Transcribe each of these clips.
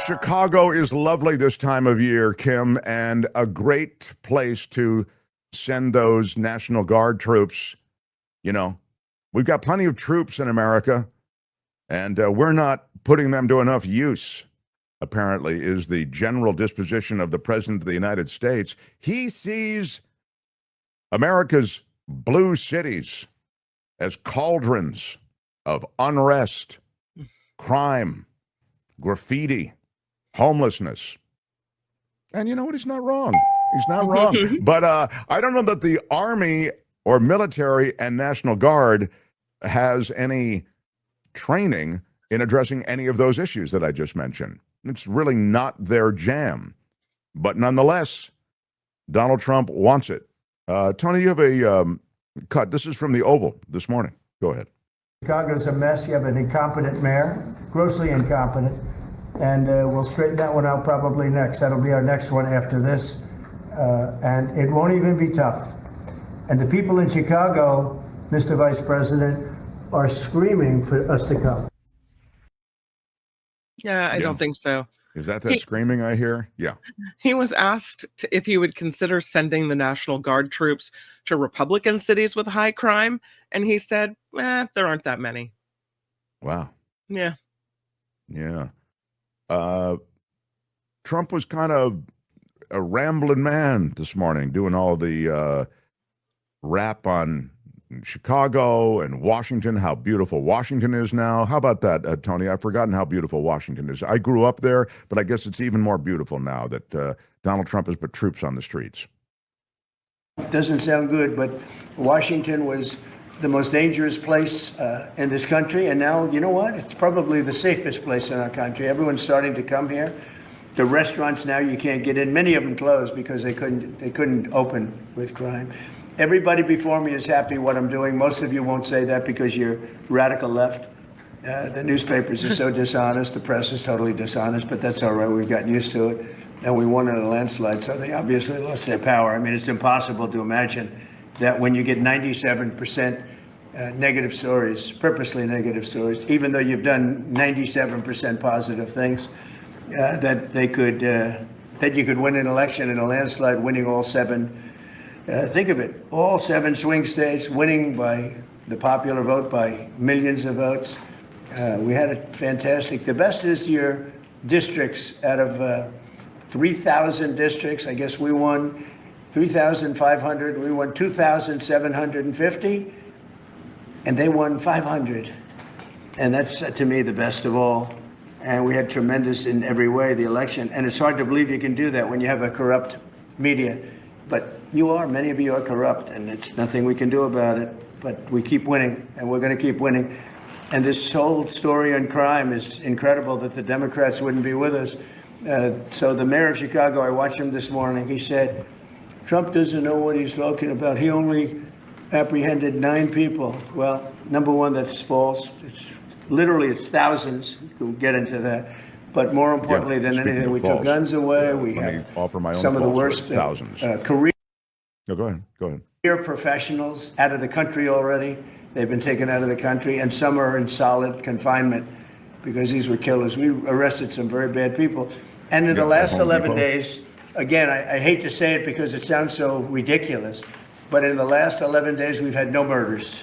Chicago is lovely this time of year, Kim, and a great place to send those National Guard troops. You know, we've got plenty of troops in America, and we're not putting them to enough use, apparently, is the general disposition of the President of the United States. He sees America's blue cities as cauldrons of unrest, crime, graffiti, homelessness. And you know what? He's not wrong. He's not wrong. But I don't know that the Army or military and National Guard has any training in addressing any of those issues that I just mentioned. It's really not their jam. But nonetheless, Donald Trump wants it. Tony, you have a cut. This is from the Oval this morning. Go ahead. Chicago's a mess. You have an incompetent mayor, grossly incompetent. And we'll straighten that one out probably next. That'll be our next one after this. And it won't even be tough. And the people in Chicago, Mr. Vice President, are screaming for us to come. Yeah, I don't think so. Is that screaming I hear? Yeah. He was asked if he would consider sending the National Guard troops to Republican cities with high crime. And he said, there aren't that many. Wow. Yeah. Yeah. Trump was kind of a rambling man this morning, doing all the rap on Chicago and Washington, how beautiful Washington is now. How about that, Tony? I've forgotten how beautiful Washington is. I grew up there, but I guess it's even more beautiful now that Donald Trump has put troops on the streets. Doesn't sound good, but Washington was the most dangerous place in this country, and now, you know what? It's probably the safest place in our country. Everyone's starting to come here. The restaurants now you can't get in. Many of them closed because they couldn't open with crime. Everybody before me is happy what I'm doing. Most of you won't say that because you're radical left. The newspapers are so dishonest. The press is totally dishonest, but that's all right. We've gotten used to it, and we won in a landslide, so they obviously lost their power. I mean, it's impossible to imagine that when you get 97% negative stories, purposely negative stories, even though you've done 97% positive things, that you could win an election in a landslide, winning all seven. Think of it, all 7 swing states, winning by the popular vote by millions of votes. We had it fantastic. The best is your districts. Out of 3,000 districts, I guess we won 3,500. We won 2,750, and they won 500. And that's, to me, the best of all. And we had tremendous in every way, the election. And it's hard to believe you can do that when you have a corrupt media. But many of you are corrupt, and it's nothing we can do about it. But we keep winning, and we're going to keep winning. And this whole story on crime is incredible that the Democrats wouldn't be with us. So the mayor of Chicago, I watched him this morning, he said, Trump doesn't know what he's talking about. He only apprehended 9 people. Well, number one, that's false. It's thousands. We'll get into that. But more importantly than anything, we took guns away. We have some of the worst career. No, go ahead. Career professionals out of the country already. They've been taken out of the country, and some are in solid confinement because these were killers. We arrested some very bad people. And in the last 11 days, again, I hate to say it because it sounds so ridiculous, but in the last 11 days, we've had no murders.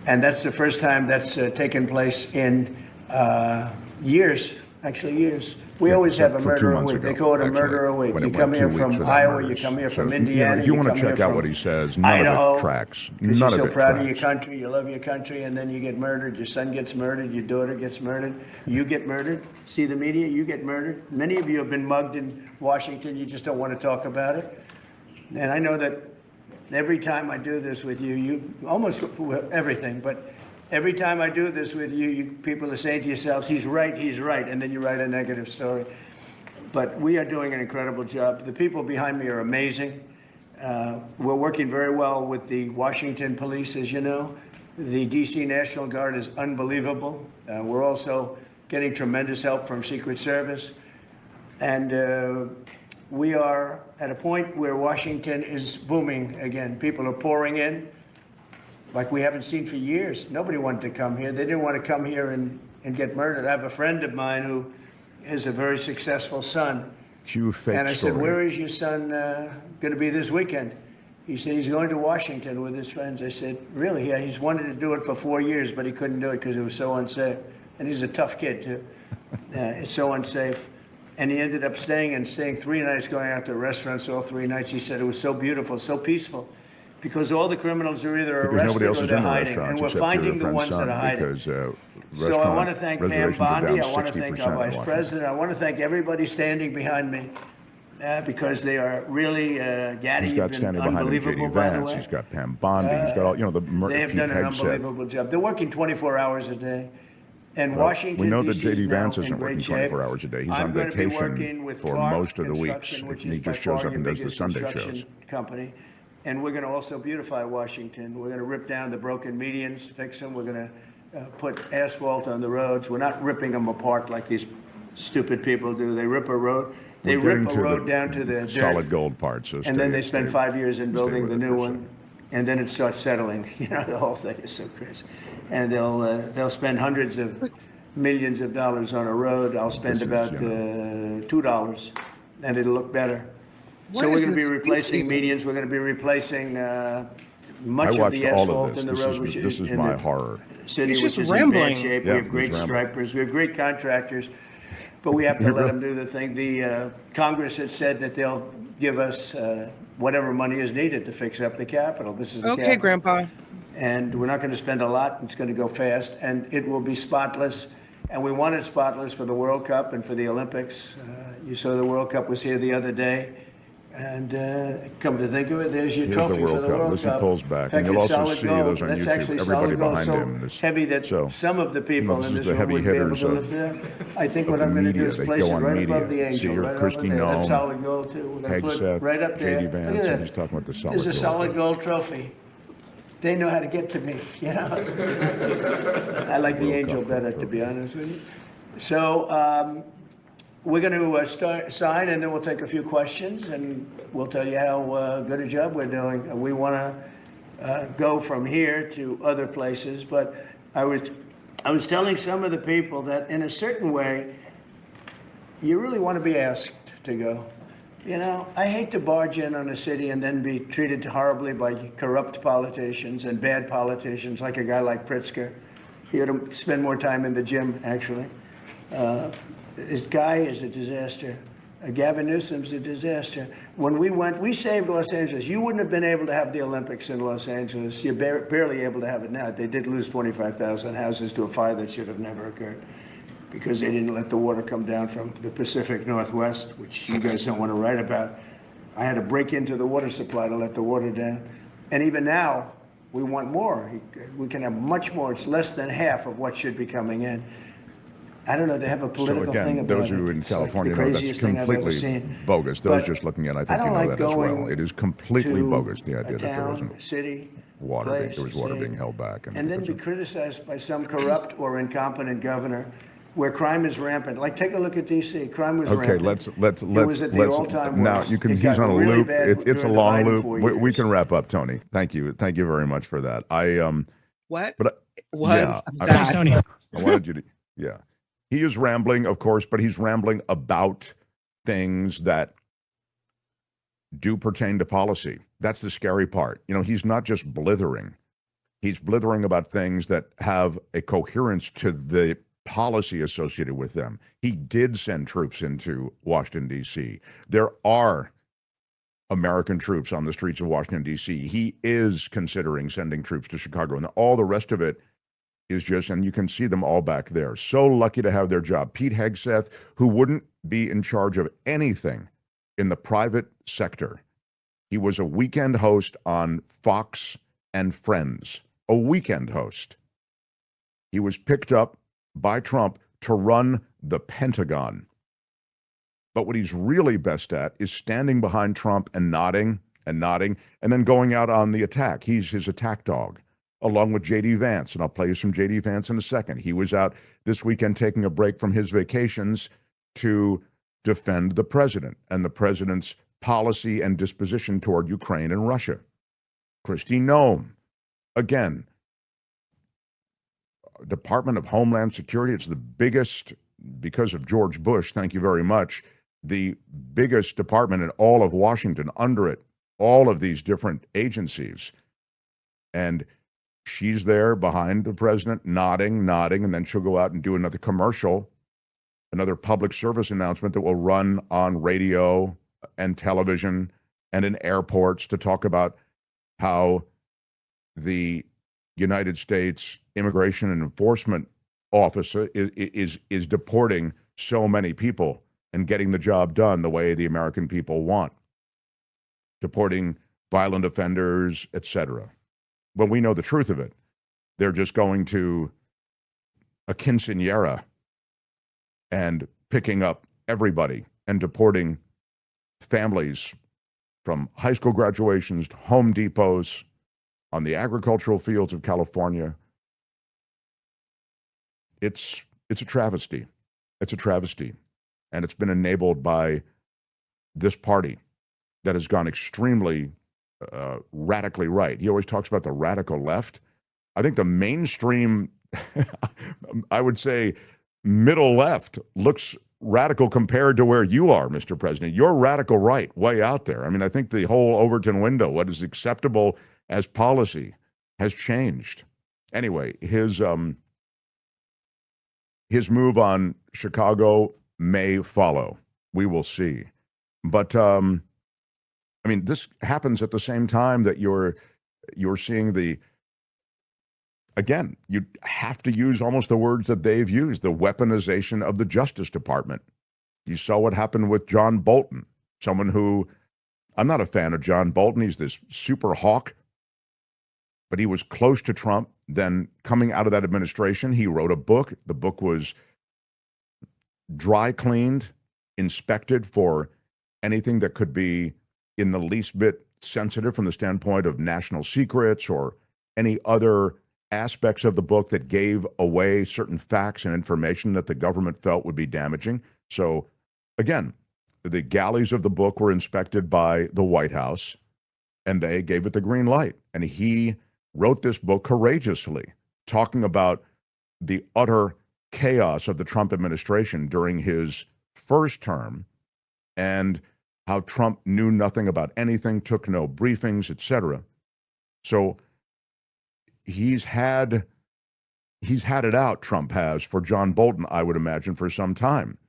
And that's the first time that's taken place in years. We always have a murder a week. They call it a murder a week. You come here from Iowa, you come here from Indiana. If you want to check out what he says, none of it tracks. You're so proud of your country, you love your country, and then you get murdered. Your son gets murdered, your daughter gets murdered, you get murdered. See the media, you get murdered. Many of you have been mugged in Washington, you just don't want to talk about it. And I know that every time I do this with you almost everything, but every time I do this with you, people are saying to yourselves, he's right, and then you write a negative story. But we are doing an incredible job. The people behind me are amazing. We're working very well with the Washington police, as you know. The D.C. National Guard is unbelievable. We're also getting tremendous help from Secret Service. And we are at a point where Washington is booming again. People are pouring in like we haven't seen for years. Nobody wanted to come here. They didn't want to come here and get murdered. I have a friend of mine who has a very successful son. Cue fake And I story. said, where is your son going to be this weekend? He said, he's going to Washington with his friends. I said, really? Yeah, he's wanted to do it for 4 years, but he couldn't do it because it was so unsafe. And he's a tough kid, too. It's so unsafe. And he ended up staying 3 nights, going out to restaurants all 3 nights. He said it was so beautiful, so peaceful. Because all the criminals are either Because nobody arrested else or is they're in the hiding. restaurants And we're except finding your the friend's ones that son, are hiding. because So I want to thank Pam reservations are Bondi. down I want to thank 60% our in vice Washington. president. I want to thank everybody standing behind me because they are really, Gaddy, He's you've got been standing behind him unbelievable, J.D. by the Vance. way. He's got Pam Bondi. He's got all, the They have Pete done an Hegseth. unbelievable job. They're working 24 hours a day. And Well, Washington, we know that D.C. J.D. is now Vance in isn't great working shape. 24 hours a day. He's I'm on going to be vacation working with for Clark most of the weeks. Construction, which He is just by shows far up and your does the biggest Sunday construction shows. company. And we're going to also beautify Washington. We're going to rip down the broken medians, fix them. We're going to put asphalt on the roads. We're not ripping them apart like these stupid people do. They rip a road. They We're rip getting a to road the down to the solid dirt. gold part. So And then they stay- spend stay- 5 years in stay building with the it new for a one. second. And then it starts settling. The whole thing is so crazy. And they'll spend hundreds of millions of dollars on a road. I'll spend This is, about $2, and it'll look better. What So we're is going to be this replacing speech medians. We're going to be replacing I much of watched the all asphalt of this. in the road, which This is in my the horror. city, He's which just is in rambling. bad shape. Yeah, We have great he's rambling. stripers. We have great contractors, but we have to let them do the thing. The Congress has said that they'll give us whatever money is needed to fix up the Capitol. This is the Okay, Capitol. Grandpa. And we're not going to spend a lot. It's going to go fast, and it will be spotless. And we want it spotless for the World Cup and for the Olympics. You saw the World Cup was here the other day. And come to think of it, there's your Here's trophy the World for the Cup. World Listen, Cup. pulls back. In fact, And you'll it's also solid see gold. those on That's YouTube. actually Everybody solid gold, behind so him is- heavy that so, some of the people this in is this the room heavy wouldn't be able hitters to of- lift it up. I think of what the I'm going to do media. is They place go it on right media. above the See angel, your right Christie over there. That's Gnome, solid gold too. We're going to put Hegseth, it right up there. J.D. Look at Vance. that. He's talking about the solid There's a gold. solid gold trophy. They know how to get to me, I like the World angel Cup better, to trophy. be honest with you. So we're going to sign, and then we'll take a few questions, and we'll tell you how good a job we're doing. We want to go from here to other places, but I was telling some of the people that in a certain way, you really want to be asked to go. I hate to barge in on a city and then be treated horribly by corrupt politicians and bad politicians, like a guy like Pritzker. He ought to spend more time in the gym, actually. This guy is a disaster. Gavin Newsom's a disaster. When we went, we saved Los Angeles. You wouldn't have been able to have the Olympics in Los Angeles. You're barely able to have it now. They did lose 25,000 houses to a fire that should have never occurred, because they didn't let the water come down from the Pacific Northwest, which you guys don't want to write about. I had to break into the water supply to let the water down. And even now, we want more. We can have much more. It's less than half of what should be coming in. I don't know, they have a So political thing again, about those it. who are in It's like California the know that's craziest thing I've ever completely seen. bogus. Those But just looking at it, I I think you don't know like that as well. going It is completely to bogus, the a idea that there town, wasn't city, water, place, there was water state, being held back. and then be criticized by some corrupt or incompetent governor where crime is rampant. Like, take a look at D.C. Crime was Okay, rampant. let's It was at the all-time now worst. you can. It He's got on a really loop. bad It's a during the long Biden loop. 4 We years. can wrap up, Tony. Thank you very much for that. What But was yeah, that? Tony. I wanted you to. Yeah, he is rambling, of course, but he's rambling about things that do pertain to policy. That's the scary part. He's not just blithering. He's blithering about things that have a coherence to the policy associated with them. He did send troops into Washington, D.C. There are American troops on the streets of Washington, D.C. He is considering sending troops to Chicago. And all the rest of it is just, and you can see them all back there. So lucky to have their job. Pete Hegseth, who wouldn't be in charge of anything in the private sector. He was a weekend host on Fox and Friends. A weekend host. He was picked up by Trump to run the Pentagon. But what he's really best at is standing behind Trump and nodding, and then going out on the attack. He's his attack dog, along with J.D. Vance. And I'll play you some J.D. Vance in a second. He was out this weekend taking a break from his vacations to defend the president and the president's policy and disposition toward Ukraine and Russia. Christie Gnome. Again, Department of Homeland Security, it's the biggest because of George Bush, thank you very much, the biggest department in all of Washington, under it, all of these different agencies. And she's there behind the president, nodding, and then she'll go out and do another commercial, another public service announcement that will run on radio and television and in airports to talk about how the United States Immigration and Enforcement Office is deporting so many people and getting the job done the way the American people want, deporting violent offenders, etc. But we know the truth of it. They're just going to a quinceañera and picking up everybody and deporting families from high school graduations to Home Depots on the agricultural fields of California. It's a travesty. It's a travesty. And it's been enabled by this party that has gone extremely radically right. He always talks about the radical left. I think the mainstream, I would say middle left, looks radical compared to where you are, Mr. President. You're radical right, way out there. I mean, I think the whole Overton window, what is acceptable as policy, has changed. Anyway, his move on Chicago may follow. We will see. But I mean, this happens at the same time that you're seeing the, again, you have to use almost the words that they've used, the weaponization of the Justice Department. You saw what happened with John Bolton, someone who, I'm not a fan of John Bolton. He's this super hawk, but he was close to Trump. Then coming out of that administration, he wrote a book. The book was dry cleaned, inspected for anything that could be in the least bit sensitive from the standpoint of national secrets or any other aspects of the book that gave away certain facts and information that the government felt would be damaging. So again, the galleys of the book were inspected by the White House and they gave it the green light. And he wrote this book courageously, talking about the utter chaos of the Trump administration during his first term and how Trump knew nothing about anything, took no briefings, etc. So he's had it out, Trump has, for John Bolton, I would imagine, for some time.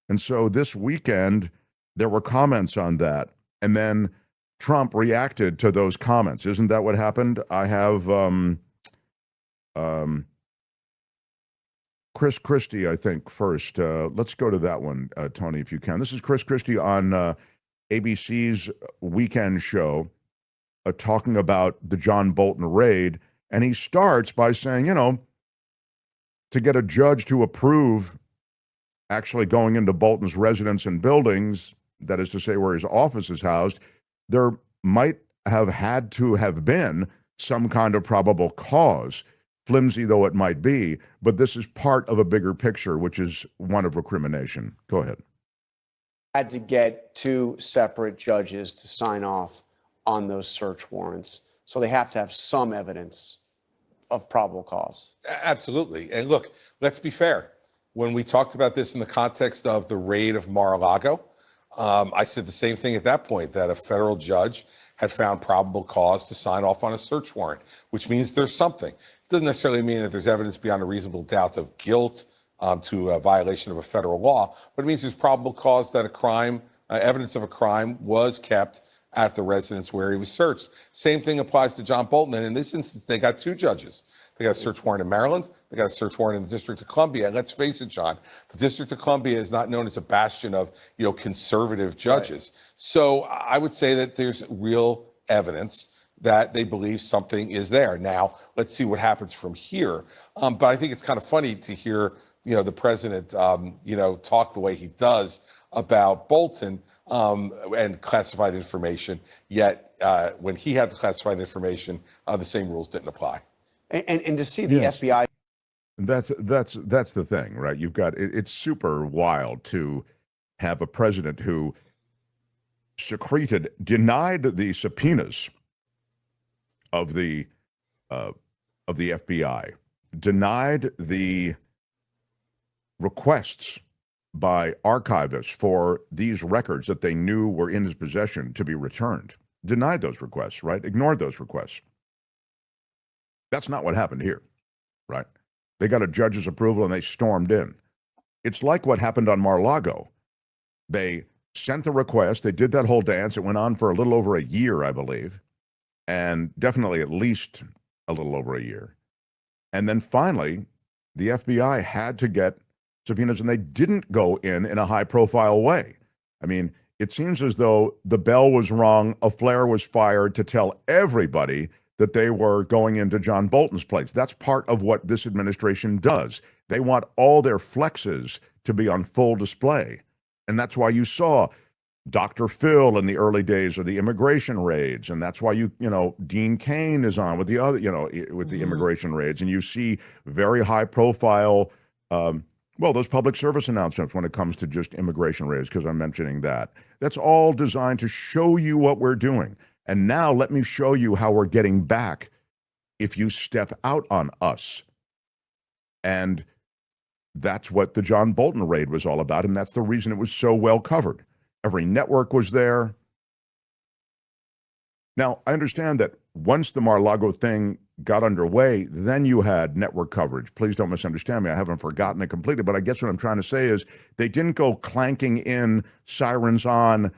And so this weekend, there were comments on that. And then Trump reacted to those comments. Isn't that what happened? I have Chris Christie, I think, first. Let's go to that one, Tony, if you can. This is Chris Christie on ABC's weekend show talking about the John Bolton raid. And he starts by saying, you know, to get a judge to approve actually going into Bolton's residence and buildings, that is to say where his office is housed, there might have had to have been some kind of probable cause, flimsy though it might be, but this is part of a bigger picture, which is one of recrimination. Go ahead. Had to get two separate judges to sign off on those search warrants. So they have to have some evidence of probable cause. Absolutely. And look, let's be fair. When we talked about this in the context of the raid of Mar-a-Lago, I said the same thing at that point, that a federal judge had found probable cause to sign off on a search warrant, which means there's something. It doesn't necessarily mean that there's evidence beyond a reasonable doubt of guilt to a violation of a federal law, but it means there's probable cause that a crime, evidence of a crime was kept at the residence where he was searched. Same thing applies to John Bolton. And in this instance, they got two judges. They got a search warrant in Maryland. They got a search warrant in the District of Columbia. And let's face it, John, the District of Columbia is not known as a bastion of, conservative judges. Right. So I would say that there's real evidence that they believe something is there. Now, let's see what happens from here. But I think it's kind of funny to hear, the president, talk the way he does about Bolton and classified information. Yet when he had the classified information, the same rules didn't apply. And to see the FBI. That's the thing, right? You've got it's super wild to have a president who denied the subpoenas of the FBI, denied the requests by archivists for these records that they knew were in his possession to be returned. Denied those requests, right? Ignored those requests. That's not what happened here, right? They got a judge's approval and they stormed in. It's like what happened on Mar-a-Lago. They sent the request. They did that whole dance. It went on for a little over a year, I believe, and definitely at least a little over a year. And then finally, the FBI had to get subpoenas, and they didn't go in a high-profile way. I mean, it seems as though the bell was rung, a flare was fired to tell everybody that they were going into John Bolton's place. That's part of what this administration does. They want all their flexes to be on full display. And that's why you saw Dr. Phil in the early days of the immigration raids. And that's why Dean Cain is on with the other, with the immigration raids. And you see very high profile, those public service announcements when it comes to just immigration raids, because I'm mentioning that. That's all designed to show you what we're doing. And now let me show you how we're getting back if you step out on us. And that's what the John Bolton raid was all about. And that's the reason it was so well covered. Every network was there. Now, I understand that once the Mar-a-Lago thing got underway, then you had network coverage. Please don't misunderstand me. I haven't forgotten it completely. But I guess what I'm trying to say is they didn't go clanking in, sirens on,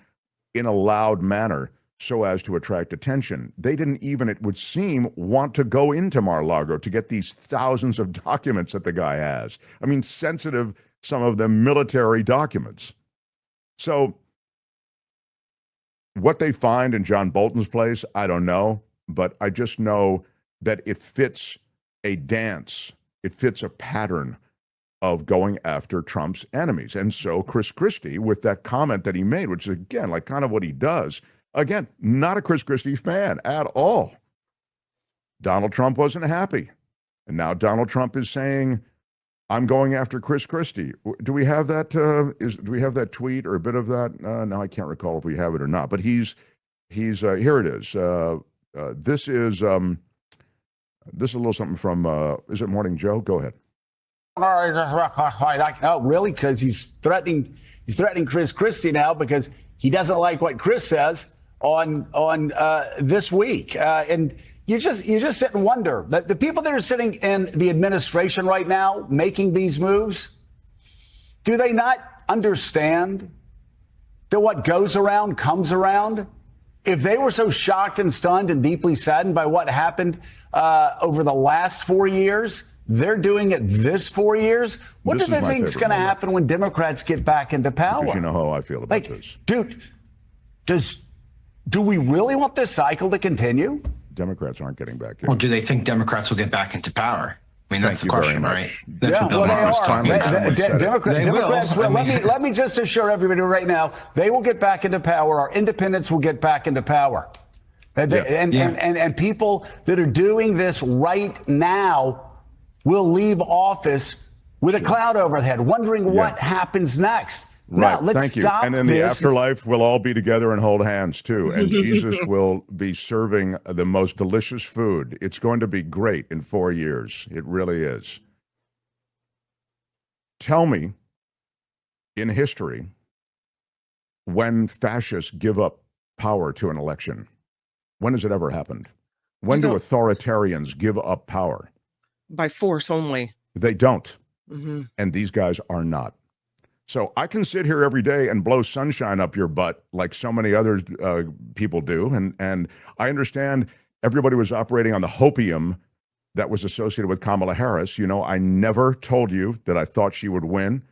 in a loud manner so as to attract attention. They didn't even, it would seem, want to go into Mar-a-Lago to get these thousands of documents that the guy has. I mean, sensitive, some of them military documents. So what they find in John Bolton's place, I don't know, but I just know that it fits a dance. It fits a pattern of going after Trump's enemies. And so Chris Christie, with that comment that he made, which is, again, like kind of what he does, again, not a Chris Christie fan at all. Donald Trump wasn't happy. And now Donald Trump is saying, I'm going after Chris Christie. Do we have that? Do we have that tweet or a bit of that? No, I can't recall if we have it or not. But he's here it is. This is a little something from, is it Morning Joe? Go ahead. Oh, really? Because he's threatening Chris Christie now because he doesn't like what Chris says on this week. And you just sit and wonder that the people that are sitting in the administration right now making these moves, do they not understand that what goes around comes around? If they were so shocked and stunned and deeply saddened by what happened over the last 4 years, they're doing it this 4 years. What do they think is going to happen when Democrats get back into power? Because you know how I feel about this. Dude, do we really want this cycle to continue? Democrats aren't getting back in. Well, do they think Democrats will get back into power? I mean, that's the question, right? That's yeah, what Bill Maher was talking about. Democrats will. Let me just assure everybody right now, they will get back into power. Our independents will get back into power. And people that are doing this right now will leave office with a cloud over their head, wondering what happens next. Right. Now, let's Thank you. stop And in the this. afterlife, we'll all be together and hold hands too. And Jesus will be serving the most delicious food. It's going to be great in 4 years. It really is. Tell me, in history, when fascists give up power to an election, when has it ever happened? When do authoritarians give up power? By force only. They don't. Mm-hmm. And these guys are not. So I can sit here every day and blow sunshine up your butt like so many other people do. And I understand everybody was operating on the hopium that was associated with Kamala Harris. You know, I never told you that I thought she would win.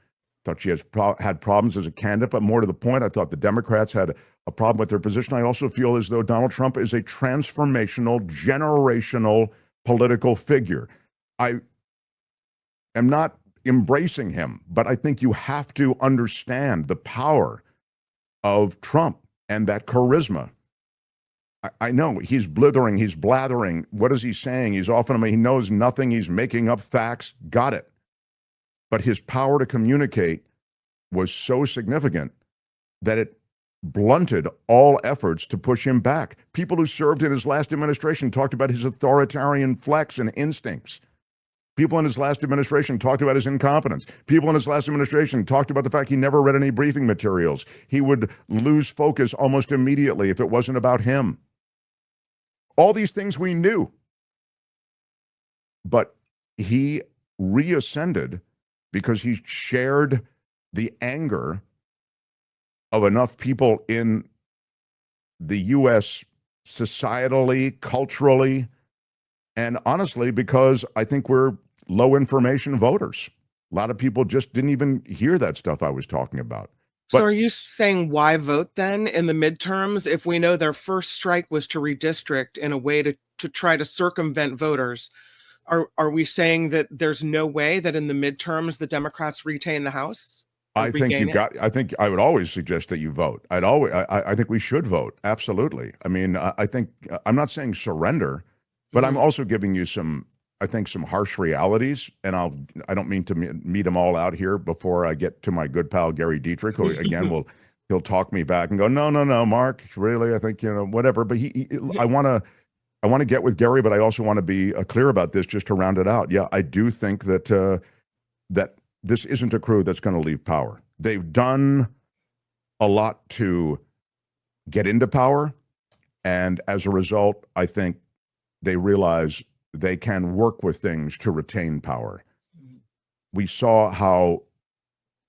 Thought she had problems as a candidate, but more to the point, I thought the Democrats had a problem with their position. I also feel as though Donald Trump is a transformational, generational political figure. I am not embracing him, but I think you have to understand the power of Trump and that charisma. I know he's blithering, he's blathering. What is he saying? He's often, he knows nothing. He's making up facts. Got it. But his power to communicate was so significant that it blunted all efforts to push him back. People who served in his last administration talked about his authoritarian flex and instincts. People in his last administration talked about his incompetence. People in his last administration talked about the fact he never read any briefing materials. He would lose focus almost immediately if it wasn't about him. All these things we knew. But he reascended because he shared the anger of enough people in the U.S. societally, culturally, and honestly, because I think we're low information voters. A lot of people just didn't even hear that stuff I was talking about. So But- are you saying why vote then in the midterms if we know their first strike was to redistrict in a way to try to circumvent voters? Are we saying that there's no way that in the midterms the Democrats retain the House? I think I think I would always suggest that you vote. I think we should vote. Absolutely. I mean, I think I'm not saying surrender, but I'm also giving you some harsh realities, and I don't mean to meet them all out here before I get to my good pal Gary Dietrich, who again he'll talk me back and go, no, Mark, really, I think whatever. But I want to get with Gary, but I also want to be clear about this just to round it out. Yeah, I do think that that this isn't a crew that's going to leave power. They've done a lot to get into power, and as a result, I think they realize they can work with things to retain power. We saw how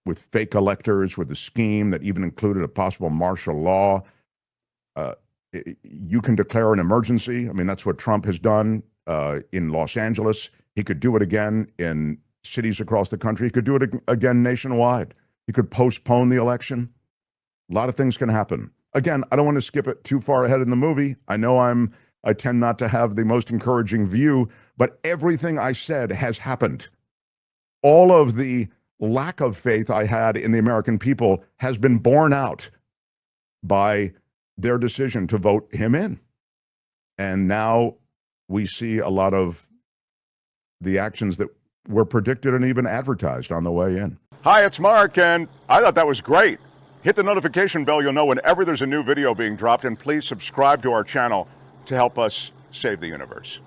with fake electors, with a scheme that even included a possible martial law, you can declare an emergency. I mean, that's what Trump has done in Los Angeles. He could do it again in cities across the country. He could do it again nationwide. He could postpone the election. A lot of things can happen. Again, I don't want to skip it too far ahead in the movie. I know I tend not to have the most encouraging view, but everything I said has happened. All of the lack of faith I had in the American people has been borne out by their decision to vote him in. And now we see a lot of the actions that were predicted and even advertised on the way in. Hi, it's Mark, and I thought that was great. Hit the notification bell. You'll know whenever there's a new video being dropped, and please subscribe to our channel to help us save the universe.